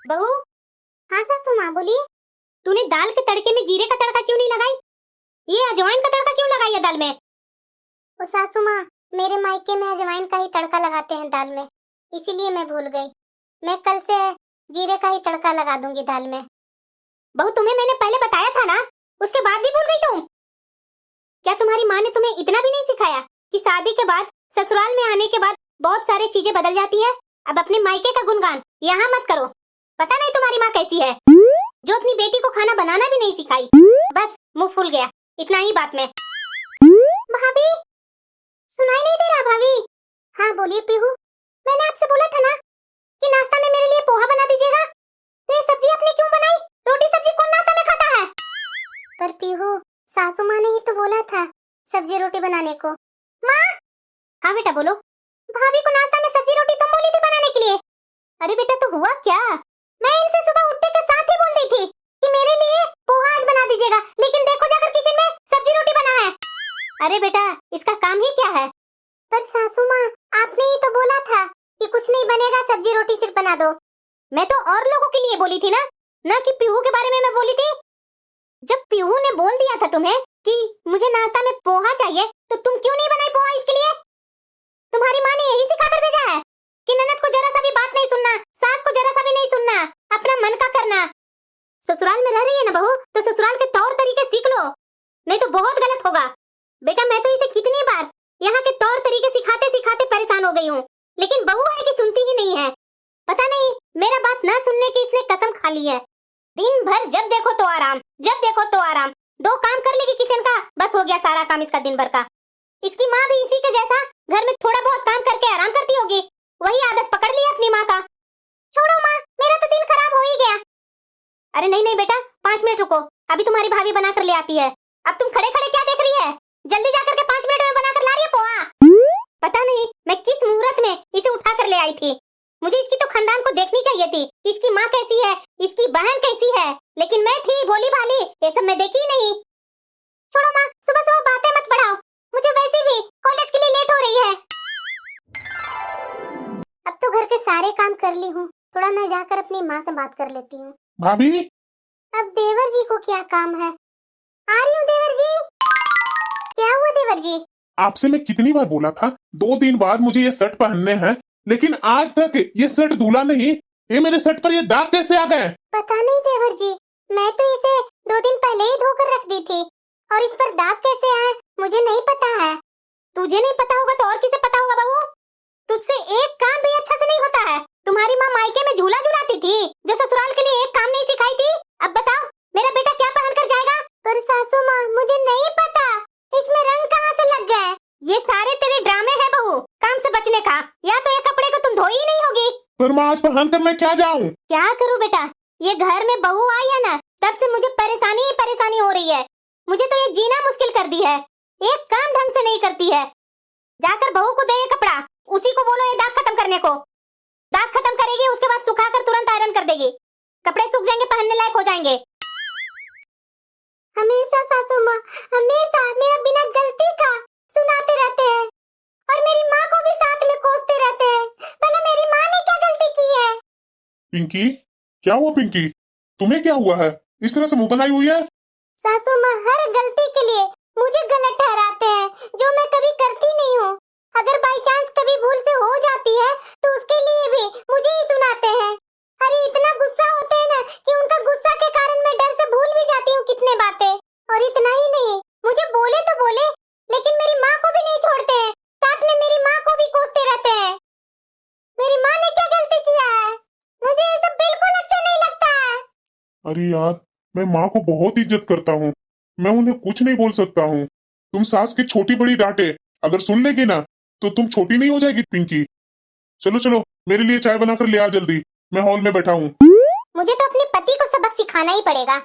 बहू। हाँ सासू माँ बोलिए। तूने दाल के तड़के में जीरे का तड़का क्यों नहीं लगाई? ये अजवाइन का तड़का क्यों लगाई है दाल में? ओ सासू माँ, मेरे मायके में अजवाइन का ही तड़का लगाते हैं दाल में, इसीलिए मैं भूल गई। मैं कल से जीरे का ही तड़का लगा दूंगी दाल में। बहू तुम्हें मैंने पहले बताया था ना, उसके बाद भी भूल गई तुम? क्या तुम्हारी माँ ने तुम्हें इतना भी नहीं सिखाया कि शादी के बाद, ससुराल में आने के बाद बहुत सारी चीजें बदल जाती है? अब अपने मायके का गुणगान यहाँ मत करो। पता नहीं तुम्हारी माँ कैसी है, जो अपनी बेटी को खाना बनाना भी नहीं सिखाई। बस मुंह फूल गया इतना ही बात में। भाभी सुनाई नहीं दे रहा? भाभी हाँ बोलिए पीहू। मैंने आपसे बोला था ना कि नाश्ता में मेरे लिए पोहा बना दीजिएगा। तो ये सब्जी आपने क्यों बनाई? रोटी सब्जी कौन नाश्ता में खाता है? पर पीहू, सासू माँ ने ही तो बोला था सब्जी रोटी बनाने को। माँ। हाँ बेटा बोलो। भाभी को नाश्ता में सब्जी रोटी तुम बोली थी बनाने के लिए। अरे बेटा तो हुआ क्या? मैं इनसे सुबह उठते के साथ ही बोल दी थी कि मेरे लिए पोहा आज बना दीजिएगा, लेकिन देखो जाकर किचन में सब्जी रोटी बना है। अरे बेटा इसका काम ही क्या है? पर सासू माँ, आपने ही तो बोला था कि कुछ नहीं बनेगा, सब्जी रोटी सिर्फ बना दो। मैं तो और लोगों के लिए बोली थी ना कि पीहू के बारे में मैं बोली थी। जब पीहू ने बोल दिया था तुम्हें कि मुझे नाश्ता में पोहा चाहिए, तो तुम क्यों नहीं बनाई पोहा इसके लिए? तुम्हारी माँ ने यही सिखाकर भेजा है कि ननद को जरा सा भी बात नहीं सुनना, सास को जरा सा भी नहीं सुनना, अपना मन का करना। ससुराल में रह रही है ना बहू, तो ससुराल के तौर तरीके सीख लो, नहीं तो बहुत गलत होगा। बेटा मैं तो इसे कितनी बार यहाँ के तौर तरीके सिखाते सिखाते परेशान हो गई हूँ, लेकिन बहू है कि सुनती ही नहीं है। पता नहीं मेरा बात न सुनने की इसने कसम खा ली है। दिन भर जब देखो तो आराम, जब देखो तो आराम। 2 काम कर लेगी किचन का, बस हो गया सारा काम इसका दिन भर का। इसकी माँ भी इसी के जैसा घर में थोड़ा बहुत काम करके आराम करती होगी, वही आदत पकड़ ली अपनी माँ का। छोड़ो माँ, मेरा तो दिन खराब हो ही गया। अरे नहीं नहीं बेटा 5 मिनट रुको, अभी तुम्हारी भाभी बनाकर ले आती है। अब तुम खड़े खड़े क्या देख रही है? जल्दी जाकर के 5 मिनट में बनाकर ला रही है पोहा। पता नहीं मैं किस मुहूर्त में इसे उठा कर ले आई थी। मुझे इसकी तो खानदान को देखनी चाहिए थी, इसकी माँ कैसी है, इसकी बहन कैसी है, लेकिन मैं थी भोली भाली, ये सब मैं देखी नहीं। छोड़ो माँ, सुबह सुबह बातें मत बढ़ाओ, मुझे वैसे भी कॉलेज के लिए लेट हो रही है। अब तो घर के सारे काम कर ली हूँ, थोड़ा मैं जाकर अपनी माँ से बात कर लेती हूँ। भाभी। अब देवर जी को क्या काम है? आ रही हूँ देवर जी। क्या हुआ देवर जी? आपसे मैं कितनी बार बोला था 2 दिन बाद मुझे ये शर्ट पहनने हैं, लेकिन आज तक ये शर्ट धुला नहीं। ये मेरे शर्ट पर ये दाग कैसे आ गए? पता नहीं देवर जी, मैं तो इसे 2 दिन पहले ही धोकर रख दी थी, और इस पर दाग कैसे आए मुझे नहीं पता है। तुझे नहीं पता होगा तो और किसे पता होगा बहू? तुझसे एक काम भी अच्छा से नहीं होता है। तुम्हारी माँ मायके में झूला झुलाती थी, जो ससुराल के लिए एक काम नहीं सिखाई थी। अब बताओ मेरा बेटा क्या पहन कर जाएगा? पर सासू माँ, मुझे नहीं पता इसमें रंग कहाँ से लग गए। ये सारे तेरे ड्रामे हैं बहू, काम से बचने का। या तो ये कपड़े को तुम धोई ही नहीं होगी। पर मैं आज पहन कर मैं क्या जाऊँ? क्या करूँ बेटा, ये घर में बहू आई है ना, तब से मुझे परेशानी ही परेशानी हो रही है। मुझे तो ये जीना मुश्किल कर दी है, एक काम ढंग से नहीं करती है। जाकर बहू को दे ये कपड़ा, उसी को बोलो ये दाग खत्म करने को। दाग खत्म करेगी, उसके बाद सुखाकर तुरंत आयरन कर देगी, कपड़े सूख जाएंगे, पहनने लायक हो जाएंगे। हमेशा सासू माँ, हमेशा मेरा बिना गलती का सुनाते रहते हैं, और मेरी माँ को भी साथ में कोसते रहते हैं। भला मेरी माँ ने क्या गलती की है? पिंकी, क्या हुआ पिंकी? तुम्हें क्या हुआ है? इस तरह से मुंह बनाई हुई है। सासू माँ हर गलती के लिए मुझे गलत ठहराते हैं, जो मैं कभी करती नहीं हूँ। अगर बाई चांस कभी भूल से हो जाती है तो उसके लिए भी मुझे ही सुनाते हैं। अरे इतना गुस्सा होते हैं ना कि उनका गुस्सा के कारण मैं डर से भूल भी जाती हूँ कितने बातें। और इतना ही नहीं, मुझे बोले तो बोले, लेकिन मेरी माँ को भी नहीं छोड़ते हैं, साथ में मेरी माँ को भी कोसते रहते हैं। मेरी माँ ने क्या गलती किया है? मुझे ये सब बिल्कुल अच्छा नहीं लगता है। अरे यार, मैं माँ को बहुत इज्जत करता हूँ, मैं उन्हें कुछ नहीं बोल सकता हूँ। तुम सास की छोटी बड़ी डांटे अगर सुन लेगी ना, तो तुम छोटी नहीं हो जाएगी पिंकी। चलो चलो, मेरे लिए चाय बनाकर ले आ जल्दी, मैं हॉल में बैठा हूँ। मुझे तो अपने पति को सबक सिखाना ही पड़ेगा।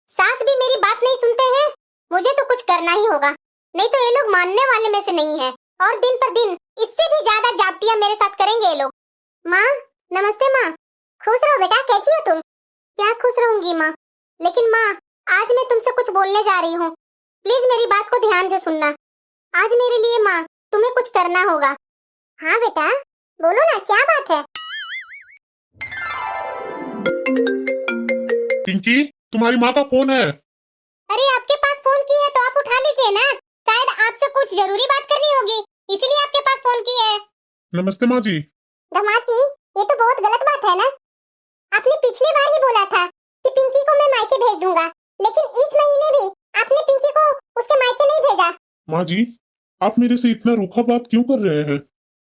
सास भी मेरी बात नहीं सुनते हैं, मुझे तो कुछ करना ही होगा, नहीं तो ये लोग मानने वाले में से नहीं है, और दिन पर दिन इससे भी ज्यादा जाप्तियां मेरे साथ करेंगे ये लोग। माँ नमस्ते। माँ खुश रहो बेटा, कैसी हो तुम? क्या खुश रहूंगी माँ, लेकिन माँ आज मैं तुमसे कुछ बोलने जा रही हूँ, प्लीज मेरी बात को ध्यान से सुनना। आज मेरे लिए माँ तुम्हें कुछ करना होगा। हाँ बेटा बोलो ना, क्या बात है? पिंकी, तुम्हारी माँ का फोन है। अरे आपके पास फोन की है तो आप उठा लीजिए ना, शायद आपसे कुछ जरूरी बात करनी होगी, इसीलिए आपके पास फोन की है। नमस्ते माँ जी। दामाद जी, ये तो बहुत गलत बात है ना। आपने पिछली बार ही बोला था कि पिंकी को मैं मायके भेज दूंगा, लेकिन इस महीने भी आपने पिंकी को उसके मायके नहीं भेजा। माँ जी, आप मेरे से इतना रूखा बात क्यों कर रहे हैं?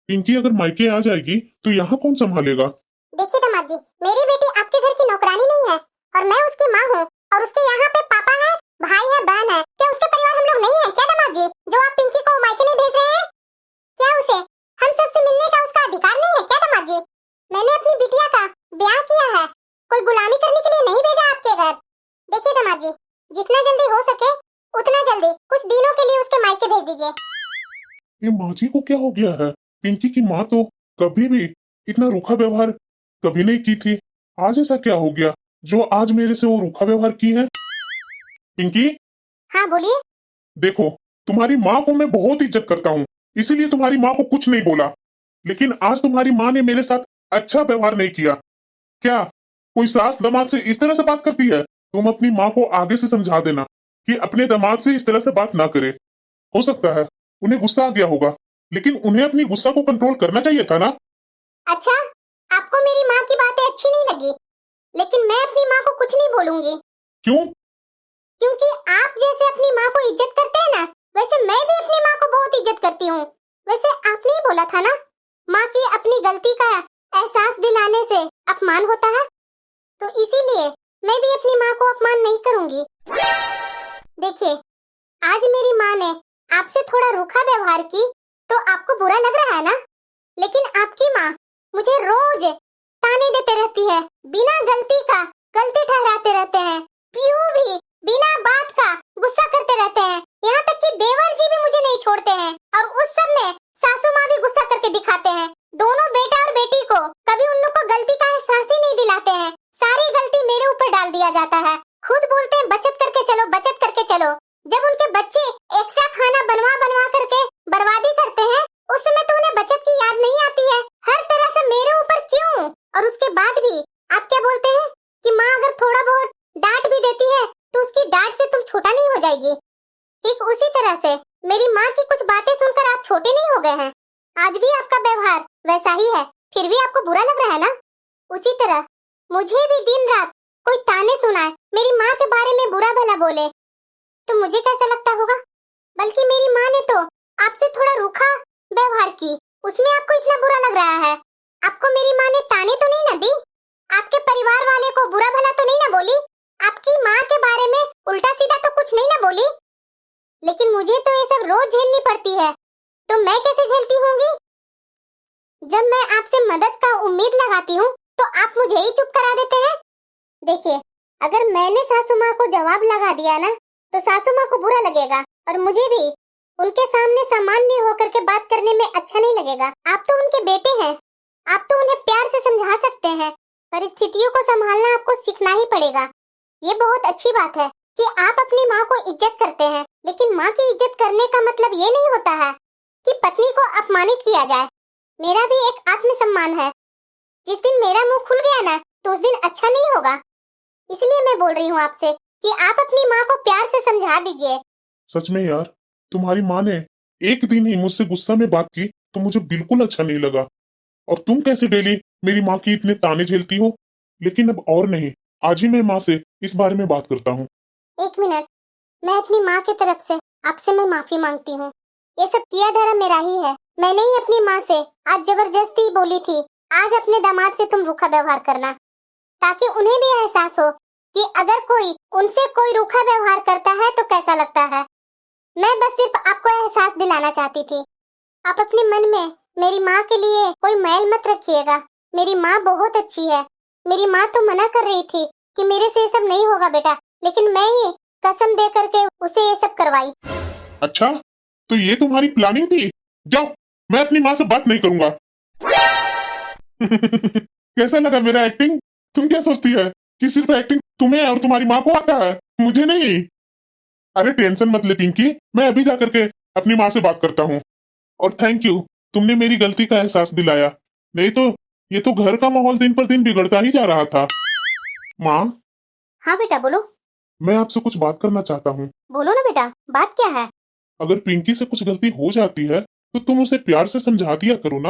पिंकी अगर मायके आ जाएगी तो यहाँ कौन संभालेगा? देखिए दामाद जी, मेरी बेटी आपके घर की नौकरानी नहीं है और मैं उसकी माँ हूँ, और उसके यहाँ पे पापा है, भाई है, बहन है। क्या उसके परिवार हम लोग नहीं है क्या दामाद जी, जो आप पिंकी को मायके नहीं भेज रहे हैं? क्या उसे हम सबसे मिलने का उसका अधिकार नहीं है क्या दामाद जी? मैंने अपनी बिटिया का ब्याह किया है, कोई गुलामी करने के लिए नहीं भेजा आपके घर। देखिए दामाद जी, जितना जल्दी हो सके उतना जल्दी कुछ दिनों के लिए उसके मायके भेज दीजिए। ये माँ जी को क्या हो गया है? पिंकी की माँ तो कभी भी इतना रूखा व्यवहार कभी नहीं की थी। आज ऐसा क्या हो गया जो आज मेरे से वो रूखा व्यवहार की है? पिंकी, हाँ बोलिए। देखो, तुम्हारी माँ को मैं बहुत इज्जत करता हूँ, इसीलिए तुम्हारी माँ को कुछ नहीं बोला। लेकिन आज तुम्हारी माँ ने मेरे साथ अच्छा व्यवहार नहीं किया। क्या कोई सास दामाद से इस तरह से बात करती है? तुम अपनी माँ को आगे से समझा देना कि अपने दामाद से इस तरह से बात ना करे। हो सकता है उन्हें गुस्सा आ गया होगा, लेकिन उन्हें अपनी गुस्सा को कंट्रोल करना चाहिए था ना। अच्छा, आपको मेरी माँ की बातें अच्छी नहीं लगी, लेकिन मैं अपनी माँ को कुछ नहीं बोलूंगी। क्यों? क्योंकि आप जैसे अपनी माँ को इज्जत करते हैं ना, वैसे मैं भी अपनी माँ को बहुत इज्जत करती हूँ। वैसे आपने ही बोला था ना, माँ की अपनी गलती का एहसास दिलाने से अपमान होता है, तो इसीलिए मैं भी अपनी माँ को अपमान नहीं करूंगी। देखिए, आज मेरी माँ ने आपसे थोड़ा रूखा व्यवहार की तो आपको बुरा लग रहा है ना, लेकिन आपकी माँ मुझे रोज ताने देते रहती है, बिना गलती का गलती ठहराते रहते हैं। पीहू भी बिना बात का गुस्सा करते रहते हैं, यहाँ तक कि देवर जी भी मुझे नहीं छोड़ते हैं, और उस सब में सासू माँ भी गुस्सा करके दिखाते हैं। दोनों बेटा और बेटी को कभी उन लोग को गलती का एहसास ही नहीं दिलाते हैं, सारी गलती मेरे ऊपर डाल दिया जाता है। खुद बोलते हैं बचत करके चलो, बचत करके चलो, जब उनके बच्चे एक्स्ट्रा खाना बनवा बनवा करके बर्बादी करते हैं, उस समय तो उन्हें बचत की याद नहीं आती है। हर तरह से मेरे ऊपर क्यों? और उसके बाद भी आप क्या बोलते हैं कि माँ अगर थोड़ा बहुत डांट भी देती है तो उसकी डांट से तुम छोटा नहीं हो जाएगी। ठीक उसी तरह से मेरी माँ की कुछ बातें सुनकर आप छोटे नहीं हो गए हैं। आज भी आपका व्यवहार वैसा ही है, फिर भी आपको बुरा लग रहा है ना। उसी तरह मुझे भी दिन रात कोई ताने सुनाए, मेरी माँ के बारे में बुरा भला बोले, तो मुझे कैसा लगता होगा? बल्कि मेरी माँ ने तो आपसे थोड़ा रूखा व्यवहार की, उसमें आपको इतना बुरा लग रहा है। आपको मेरी माँ ने ताने तो नहीं ना दी, आपके परिवार वाले को बुरा भला तो नहीं ना बोली, आपकी माँ के बारे में उल्टा सीधा तो कुछ नहीं ना बोली। लेकिन मुझे तो ये सब रोज झेलनी पड़ती है, तो मैं कैसे झेलती होंगी? जब मैं आपसे मदद का उम्मीद लगाती हूँ तो आप मुझे ही चुप करा देते हैं। देखिए, अगर मैंने सासू माँ को जवाब लगा दिया ना, तो सासू माँ को बुरा लगेगा, और मुझे भी उनके सामने सामान्य होकर के बात करने में अच्छा नहीं लगेगा। आप तो उनके बेटे हैं, आप तो उन्हें प्यार से समझा सकते हैं, परिस्थितियों को संभालना आपको सीखना ही पड़ेगा। ये बहुत अच्छी बात है कि आप अपनी माँ को इज्जत करते हैं, लेकिन माँ की इज्जत करने का मतलब ये नहीं होता है कि पत्नी को अपमानित किया जाए। मेरा भी एक आत्मसम्मान है, जिस दिन मेरा मुंह खुल गया ना, तो उस दिन अच्छा नहीं होगा। इसलिए मैं बोल रही हूँ आपसे कि आप अपनी माँ को प्यार से समझा दीजिए। सच में यार, तुम्हारी माँ ने एक दिन ही मुझसे गुस्सा में बात की तो मुझे बिल्कुल अच्छा नहीं लगा। और तुम कैसे डेली मेरी माँ की इतने ताने झेलती हो? लेकिन अब और नहीं, आज ही मैं माँ से इस बारे में बात करता हूँ। एक मिनट, मैं अपनी माँ की तरफ से आपसे मैं माफी मांगती हूँ। ये सब किया धरा मेरा ही है। मैंने ही अपनी माँ से आज जबरदस्ती बोली थी, आज अपने दामाद से तुम रूखा व्यवहार करना, ताकि उन्हें भी एहसास हो कि अगर कोई उनसे कोई रूखा व्यवहार करता है तो कैसा लगता है। मैं बस सिर्फ आपको एहसास दिलाना चाहती थी। आप अपने मन में मेरी माँ के लिए कोई मैल मत रखिएगा। मेरी माँ बहुत अच्छी है। मेरी माँ तो मना कर रही थी कि मेरे से ये सब नहीं होगा बेटा, लेकिन मैं ही कसम दे करके उसे ये सब करवाई। अच्छा, तो ये तुम्हारी प्लानिंग थी? जाओ, मैं अपनी माँ से बात नहीं करूंगा। कैसा लगा मेरा एक्टिंग? तुम क्या सोचती है कि सिर्फ एक्टिंग तुम्हें और तुम्हारी माँ को आता है, मुझे नहीं? अरे टेंशन मत ले पिंकी, मैं अभी जाकर के अपनी माँ से बात करता हूँ। और थैंक यू, तुमने मेरी गलती का एहसास दिलाया, नहीं तो ये तो घर का माहौल दिन पर दिन बिगड़ता ही जा रहा था। माँ, हाँ बेटा बोलो। मैं आपसे कुछ बात करना चाहता हूँ। बोलो ना बेटा, बात क्या है? अगर पिंकी से कुछ गलती हो जाती है तो तुम उसे प्यार से समझा दिया करो ना।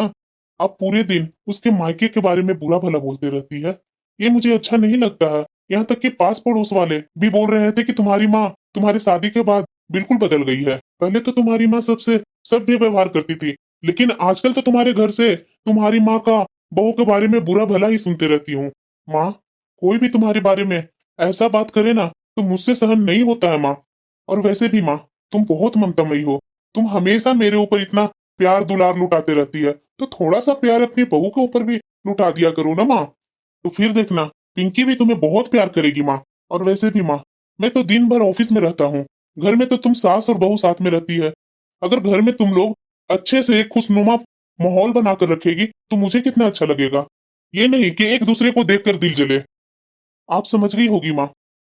आप पूरे दिन उसके मायके के बारे में बुरा भला बोलते रहती है। ये मुझे अच्छा नहीं लगता है। यहाँ तक कि पास पड़ोस वाले भी बोल रहे थे कि तुम्हारी माँ तुम्हारी शादी के बाद बिल्कुल बदल गई है। पहले तो तुम्हारी माँ सबसे सभ्य व्यवहार करती थी, लेकिन आजकल तो तुम्हारे घर से तुम्हारी माँ का बहू के बारे में बुरा भला ही सुनते रहती हूँ। माँ, कोई भी तुम्हारे बारे में ऐसा बात करे ना तो मुझसे सहन नहीं होता है माँ। और वैसे भी माँ, तुम बहुत ममतामयी हो। तुम हमेशा मेरे ऊपर इतना प्यार दुलार लुटाते रहती है, तो थोड़ा सा प्यार अपनी बहू के ऊपर भी लुटा दिया करो ना माँ। तो फिर देखना, पिंकी भी तुम्हें बहुत प्यार करेगी माँ। और वैसे भी माँ, मैं तो दिन भर ऑफिस में रहता हूँ। घर में तो तुम सास और बहू साथ में रहती है। अगर घर में तुम लोग अच्छे से एक खुशनुमा माहौल बनाकर रखेगी तो मुझे कितना अच्छा लगेगा। ये नहीं कि एक दूसरे को देखकर दिल जले। आप समझ गई होगी माँ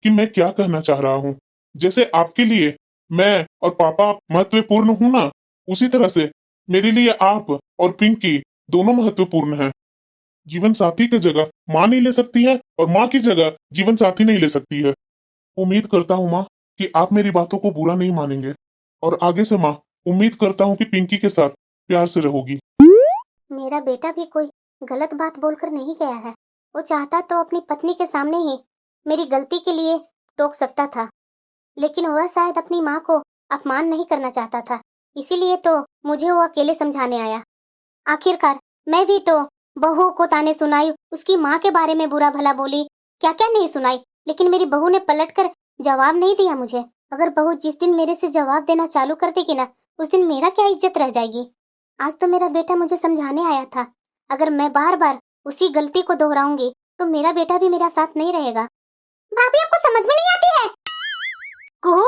कि मैं क्या कहना चाह रहा हूँ। जैसे आपके लिए मैं और पापा महत्वपूर्ण हूँ ना, उसी तरह से मेरे लिए आप और पिंकी दोनों महत्वपूर्ण हैं। जीवन साथी की जगह माँ नहीं ले सकती है और माँ की जगह जीवन साथी नहीं ले सकती है। उम्मीद करता हूँ माँ कि आप मेरी बातों को बुरा नहीं मानेंगे, और आगे से माँ उम्मीद करता हूँ कि पिंकी के साथ प्यार से रहोगी। मेरा बेटा भी कोई गलत बात बोलकर नहीं गया है। वो चाहता तो अपनी पत्नी के सामने ही मेरी गलती के लिए टोक सकता था, लेकिन वह शायद अपनी माँ को अपमान नहीं करना चाहता था। इसीलिए तो मुझे वो अकेले समझाने आया। आखिरकार मैं भी तो बहू को ताने सुनाई, उसकी माँ के बारे में बुरा भला बोली, क्या क्या नहीं सुनाई, लेकिन मेरी बहू ने पलटकर जवाब नहीं दिया मुझे। अगर बहू जिस दिन मेरे से जवाब देना चालू कर देगी ना, उस दिन मेरा क्या इज्जत रह जाएगी। आज तो मेरा बेटा मुझे समझाने आया था। अगर मैं बार बार उसी गलती को दोहराऊंगी तो मेरा बेटा भी मेरा साथ नहीं रहेगा। भाभी आपको समझ में नहीं आती है? कुहू,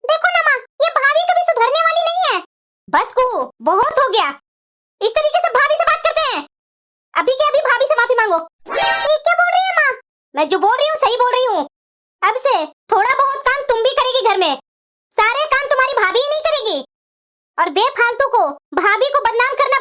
देखो ना माँ, ये भाभी कभी सुधरने वाली नहीं है। बस कुहू, बहुत हो गया। इस तरीके से भाभी से बात करते हैं। अभी के अभी भाभी से माफी मांगो। ये क्या बोल रही है माँ? मैं जो बोल रही हूँ सही बोल रही हूँ। अब से थोड़ा बहुत काम तुम भी करेगी घर में, सारे काम तुम्हारी भाभी ही नहीं करेगी। और बेफालतू को भाभी को बदनाम करना